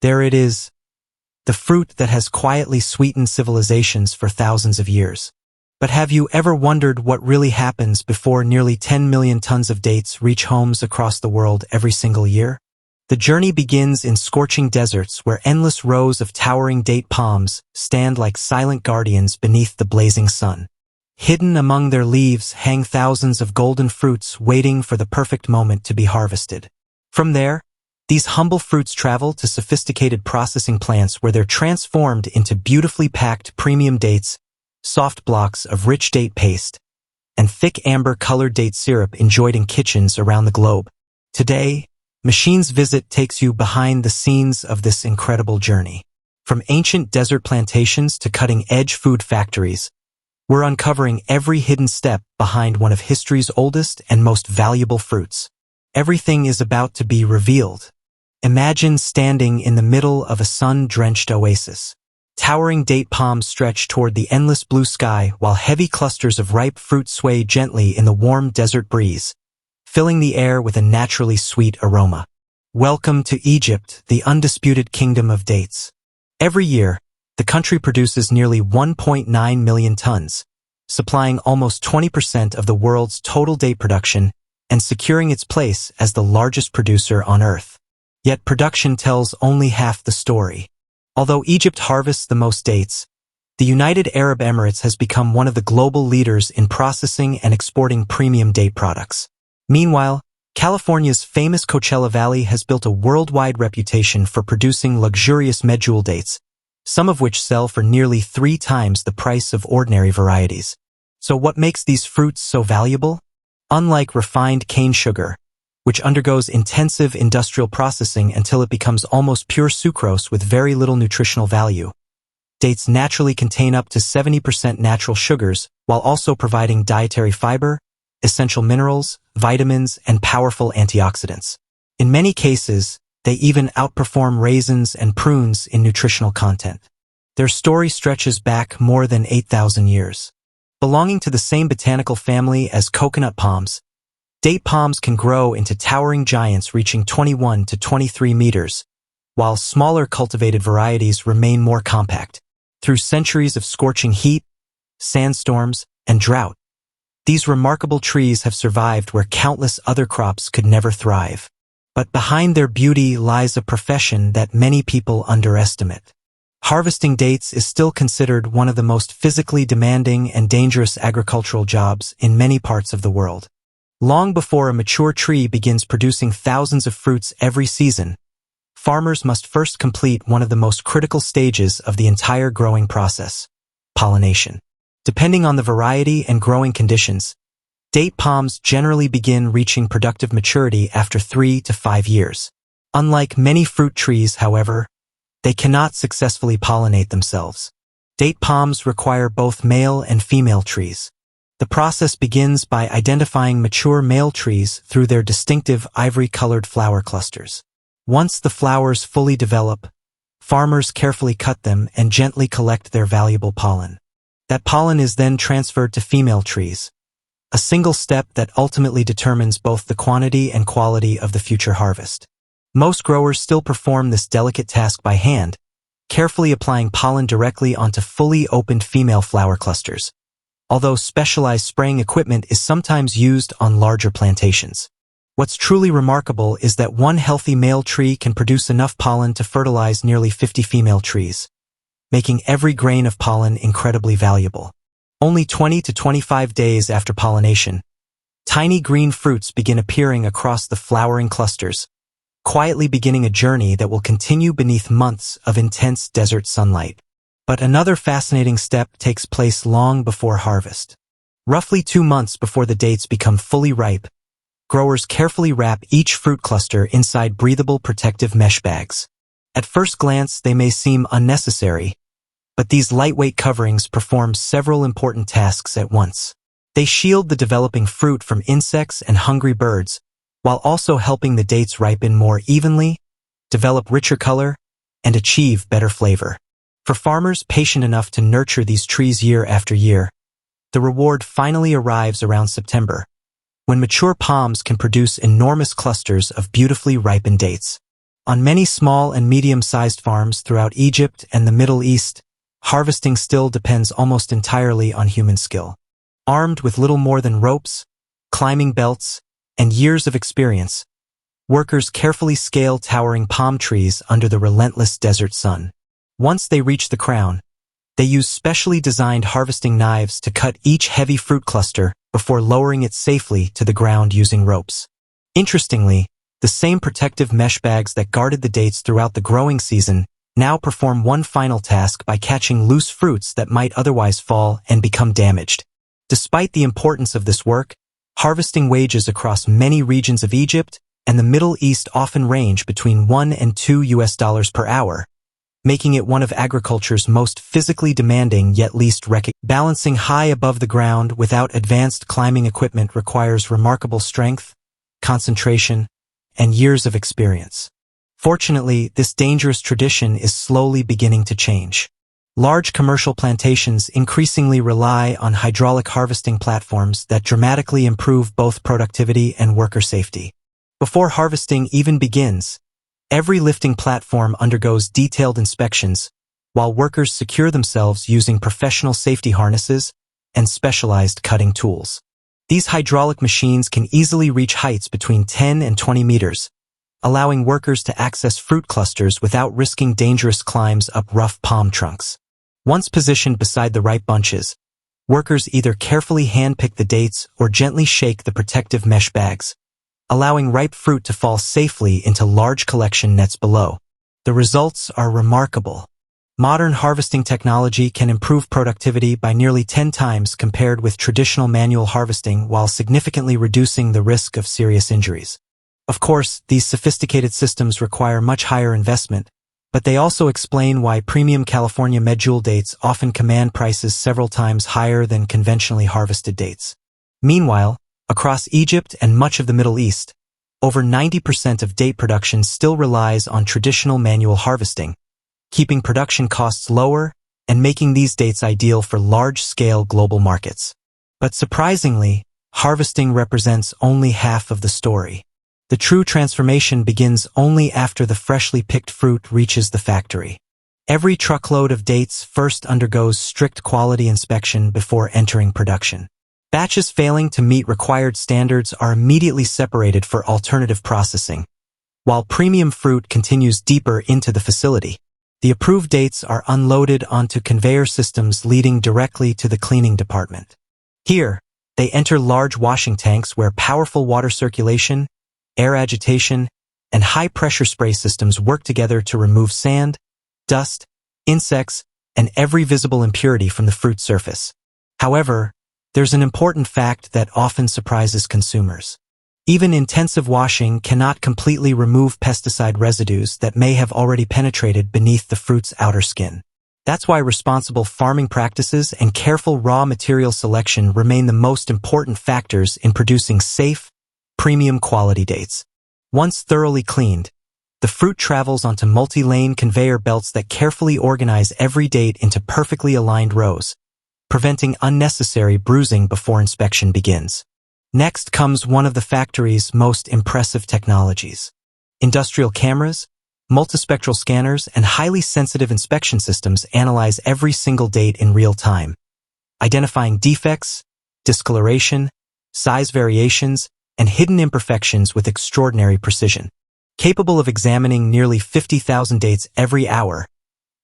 There it is, the fruit that has quietly sweetened civilizations for thousands of years. But have you ever wondered what really happens before nearly 10 million tons of dates reach homes across the world every single year? The journey begins in scorching deserts where endless rows of towering date palms stand like silent guardians beneath the blazing sun. Hidden among their leaves hang thousands of golden fruits waiting for the perfect moment to be harvested. From there, these humble fruits travel to sophisticated processing plants where they're transformed into beautifully packed premium dates, soft blocks of rich date paste, and thick amber-colored date syrup enjoyed in kitchens around the globe. Today, Machine's Visit takes you behind the scenes of this incredible journey. From ancient desert plantations to cutting-edge food factories, we're uncovering every hidden step behind one of history's oldest and most valuable fruits. Everything is about to be revealed. Imagine standing in the middle of a sun-drenched oasis. Towering date palms stretch toward the endless blue sky while heavy clusters of ripe fruit sway gently in the warm desert breeze, filling the air with a naturally sweet aroma. Welcome to Egypt, the undisputed kingdom of dates. Every year, the country produces nearly 1.9 million tons, supplying almost 20% of the world's total date production and securing its place as the largest producer on Earth. Yet production tells only half the story. Although Egypt harvests the most dates, the United Arab Emirates has become one of the global leaders in processing and exporting premium date products. Meanwhile, California's famous Coachella Valley has built a worldwide reputation for producing luxurious medjool dates, some of which sell for nearly 3 times the price of ordinary varieties. So what makes these fruits so valuable? Unlike refined cane sugar, which undergoes intensive industrial processing until it becomes almost pure sucrose with very little nutritional value, dates naturally contain up to 70% natural sugars while also providing dietary fiber, essential minerals, vitamins, and powerful antioxidants. In many cases, they even outperform raisins and prunes in nutritional content. Their story stretches back more than 8,000 years. Belonging to the same botanical family as coconut palms, date palms can grow into towering giants reaching 21 to 23 meters, while smaller cultivated varieties remain more compact. Through centuries of scorching heat, sandstorms, and drought, these remarkable trees have survived where countless other crops could never thrive. But behind their beauty lies a profession that many people underestimate. Harvesting dates is still considered one of the most physically demanding and dangerous agricultural jobs in many parts of the world. Long before a mature tree begins producing thousands of fruits every season, farmers must first complete one of the most critical stages of the entire growing process: pollination. Depending on the variety and growing conditions, date palms generally begin reaching productive maturity after 3 to 5 years. Unlike many fruit trees, however, they cannot successfully pollinate themselves. Date palms require both male and female trees. The process begins by identifying mature male trees through their distinctive ivory-colored flower clusters. Once the flowers fully develop, farmers carefully cut them and gently collect their valuable pollen. That pollen is then transferred to female trees, a single step that ultimately determines both the quantity and quality of the future harvest. Most growers still perform this delicate task by hand, carefully applying pollen directly onto fully opened female flower clusters, although specialized spraying equipment is sometimes used on larger plantations. What's truly remarkable is that one healthy male tree can produce enough pollen to fertilize nearly 50 female trees, making every grain of pollen incredibly valuable. Only 20 to 25 days after pollination, tiny green fruits begin appearing across the flowering clusters, quietly beginning a journey that will continue beneath months of intense desert sunlight. But another fascinating step takes place long before harvest. Roughly 2 months before the dates become fully ripe, growers carefully wrap each fruit cluster inside breathable protective mesh bags. At first glance, they may seem unnecessary, but these lightweight coverings perform several important tasks at once. They shield the developing fruit from insects and hungry birds, while also helping the dates ripen more evenly, develop richer color, and achieve better flavor. For farmers patient enough to nurture these trees year after year, the reward finally arrives around September, when mature palms can produce enormous clusters of beautifully ripened dates. On many small and medium-sized farms throughout Egypt and the Middle East, harvesting still depends almost entirely on human skill. Armed with little more than ropes, climbing belts, and years of experience, workers carefully scale towering palm trees under the relentless desert sun. Once they reach the crown, they use specially designed harvesting knives to cut each heavy fruit cluster before lowering it safely to the ground using ropes. Interestingly, the same protective mesh bags that guarded the dates throughout the growing season now perform one final task by catching loose fruits that might otherwise fall and become damaged. Despite the importance of this work, harvesting wages across many regions of Egypt and the Middle East often range between $1 and $2 per hour, making it one of agriculture's most physically demanding yet least recognized. Balancing high above the ground without advanced climbing equipment requires remarkable strength, concentration, and years of experience. Fortunately, this dangerous tradition is slowly beginning to change. Large commercial plantations increasingly rely on hydraulic harvesting platforms that dramatically improve both productivity and worker safety. Before harvesting even begins, every lifting platform undergoes detailed inspections, while workers secure themselves using professional safety harnesses and specialized cutting tools. These hydraulic machines can easily reach heights between 10 and 20 meters, allowing workers to access fruit clusters without risking dangerous climbs up rough palm trunks. Once positioned beside the ripe bunches, workers either carefully hand-pick the dates or gently shake the protective mesh bags, allowing ripe fruit to fall safely into large collection nets below. The results are remarkable. Modern harvesting technology can improve productivity by nearly 10 times compared with traditional manual harvesting while significantly reducing the risk of serious injuries. Of course, these sophisticated systems require much higher investment, but they also explain why premium California medjool dates often command prices several times higher than conventionally harvested dates. Meanwhile, across Egypt and much of the Middle East, over 90% of date production still relies on traditional manual harvesting, keeping production costs lower and making these dates ideal for large-scale global markets. But surprisingly, harvesting represents only half of the story. The true transformation begins only after the freshly picked fruit reaches the factory. Every truckload of dates first undergoes strict quality inspection before entering production. Batches failing to meet required standards are immediately separated for alternative processing, while premium fruit continues deeper into the facility. The approved dates are unloaded onto conveyor systems leading directly to the cleaning department. Here, they enter large washing tanks where powerful water circulation, air agitation, and high-pressure spray systems work together to remove sand, dust, insects, and every visible impurity from the fruit surface. However, there's an important fact that often surprises consumers. Even intensive washing cannot completely remove pesticide residues that may have already penetrated beneath the fruit's outer skin. That's why responsible farming practices and careful raw material selection remain the most important factors in producing safe, premium quality dates. Once thoroughly cleaned, the fruit travels onto multi-lane conveyor belts that carefully organize every date into perfectly aligned rows, preventing unnecessary bruising before inspection begins. Next comes one of the factory's most impressive technologies. Industrial cameras, multispectral scanners, and highly sensitive inspection systems analyze every single date in real time, identifying defects, discoloration, size variations, and hidden imperfections with extraordinary precision. Capable of examining nearly 50,000 dates every hour,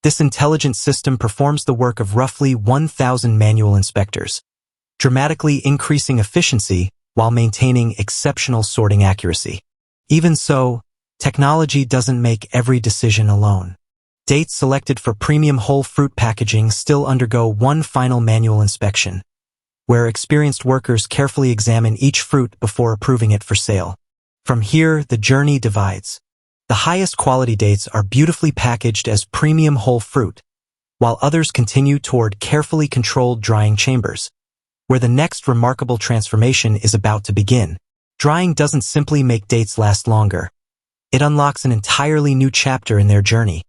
this intelligent system performs the work of roughly 1,000 manual inspectors, dramatically increasing efficiency while maintaining exceptional sorting accuracy. Even so, technology doesn't make every decision alone. Dates selected for premium whole fruit packaging still undergo one final manual inspection, where experienced workers carefully examine each fruit before approving it for sale. From here, the journey divides. The highest quality dates are beautifully packaged as premium whole fruit, while others continue toward carefully controlled drying chambers, where the next remarkable transformation is about to begin. Drying doesn't simply make dates last longer. It unlocks an entirely new chapter in their journey,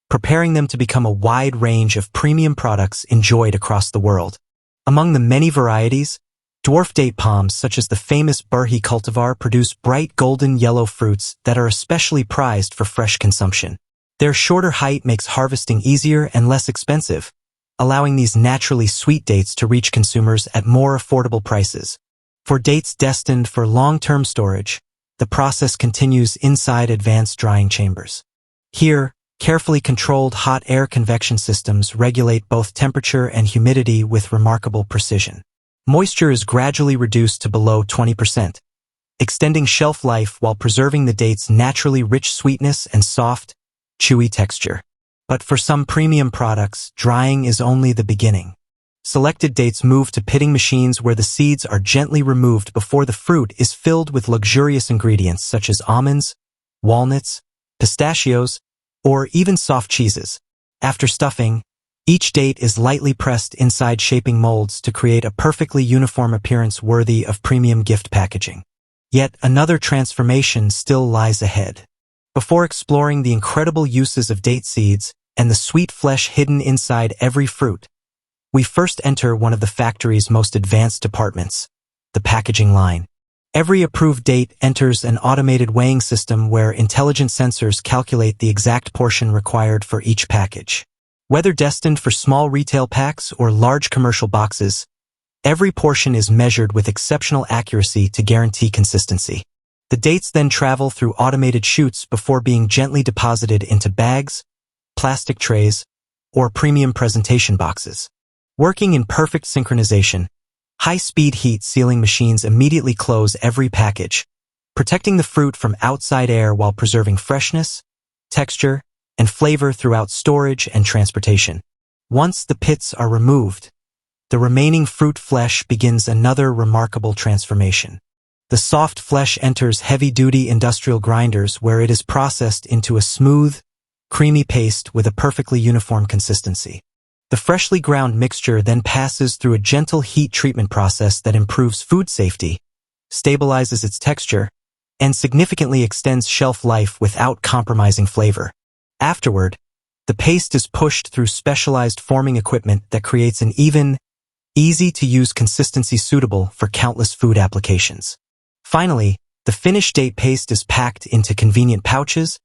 preparing them to become a wide range of premium products enjoyed across the world. Among the many varieties, Dwarf date palms, such as the famous Burhi cultivar, produce bright golden yellow fruits that are especially prized for fresh consumption. Their shorter height makes harvesting easier and less expensive, allowing these naturally sweet dates to reach consumers at more affordable prices. For dates destined for long-term storage, the process continues inside advanced drying chambers. Here, carefully controlled hot air convection systems regulate both temperature and humidity with remarkable precision. Moisture is gradually reduced to below 20%, extending shelf life while preserving the date's naturally rich sweetness and soft, chewy texture. But for some premium products, drying is only the beginning. Selected dates move to pitting machines where the seeds are gently removed before the fruit is filled with luxurious ingredients such as almonds, walnuts, pistachios, or even soft cheeses. After stuffing, each date is lightly pressed inside shaping molds to create a perfectly uniform appearance worthy of premium gift packaging. Yet another transformation still lies ahead. Before exploring the incredible uses of date seeds and the sweet flesh hidden inside every fruit, we first enter one of the factory's most advanced departments, the packaging line. Every approved date enters an automated weighing system where intelligent sensors calculate the exact portion required for each package. Whether destined for small retail packs or large commercial boxes, every portion is measured with exceptional accuracy to guarantee consistency. The dates then travel through automated chutes before being gently deposited into bags, plastic trays, or premium presentation boxes. Working in perfect synchronization, high-speed heat sealing machines immediately close every package, protecting the fruit from outside air while preserving freshness, texture, and flavor throughout storage and transportation. Once the pits are removed, the remaining fruit flesh begins another remarkable transformation. The soft flesh enters heavy-duty industrial grinders where it is processed into a smooth, creamy paste with a perfectly uniform consistency. The freshly ground mixture then passes through a gentle heat treatment process that improves food safety, stabilizes its texture, and significantly extends shelf life without compromising flavor. Afterward, the paste is pushed through specialized forming equipment that creates an even, easy-to-use consistency suitable for countless food applications. Finally, the finished date paste is packed into convenient pouches,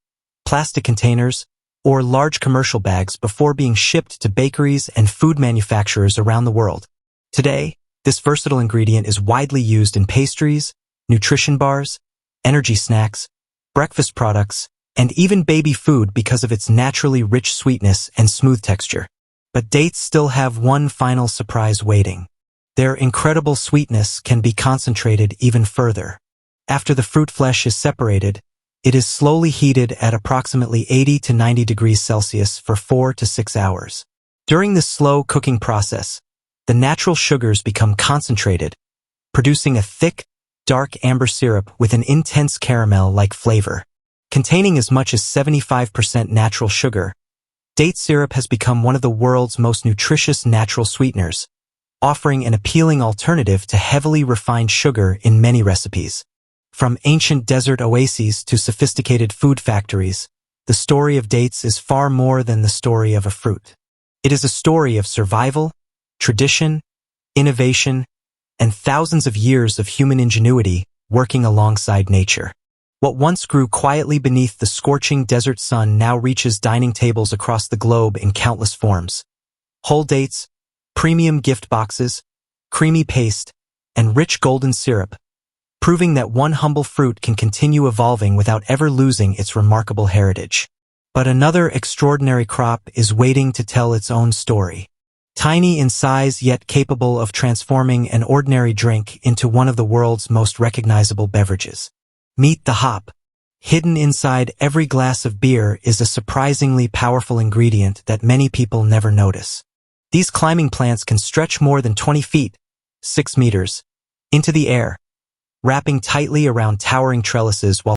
plastic containers, or large commercial bags before being shipped to bakeries and food manufacturers around the world. Today, this versatile ingredient is widely used in pastries, nutrition bars, energy snacks, breakfast products, and even baby food because of its naturally rich sweetness and smooth texture. But dates still have one final surprise waiting. Their incredible sweetness can be concentrated even further. After the fruit flesh is separated, it is slowly heated at approximately 80 to 90 degrees Celsius for 4 to 6 hours. During this slow cooking process, the natural sugars become concentrated, producing a thick, dark amber syrup with an intense caramel-like flavor. Containing as much as 75% natural sugar, date syrup has become one of the world's most nutritious natural sweeteners, offering an appealing alternative to heavily refined sugar in many recipes. From ancient desert oases to sophisticated food factories, the story of dates is far more than the story of a fruit. It is a story of survival, tradition, innovation, and thousands of years of human ingenuity working alongside nature. What once grew quietly beneath the scorching desert sun now reaches dining tables across the globe in countless forms. Whole dates, premium gift boxes, creamy paste, and rich golden syrup, proving that one humble fruit can continue evolving without ever losing its remarkable heritage. But another extraordinary crop is waiting to tell its own story. Tiny in size yet capable of transforming an ordinary drink into one of the world's most recognizable beverages. Meet the hop. Hidden inside every glass of beer is a surprisingly powerful ingredient that many people never notice. These climbing plants can stretch more than 20 feet, 6 meters, into the air, wrapping tightly around towering trellises while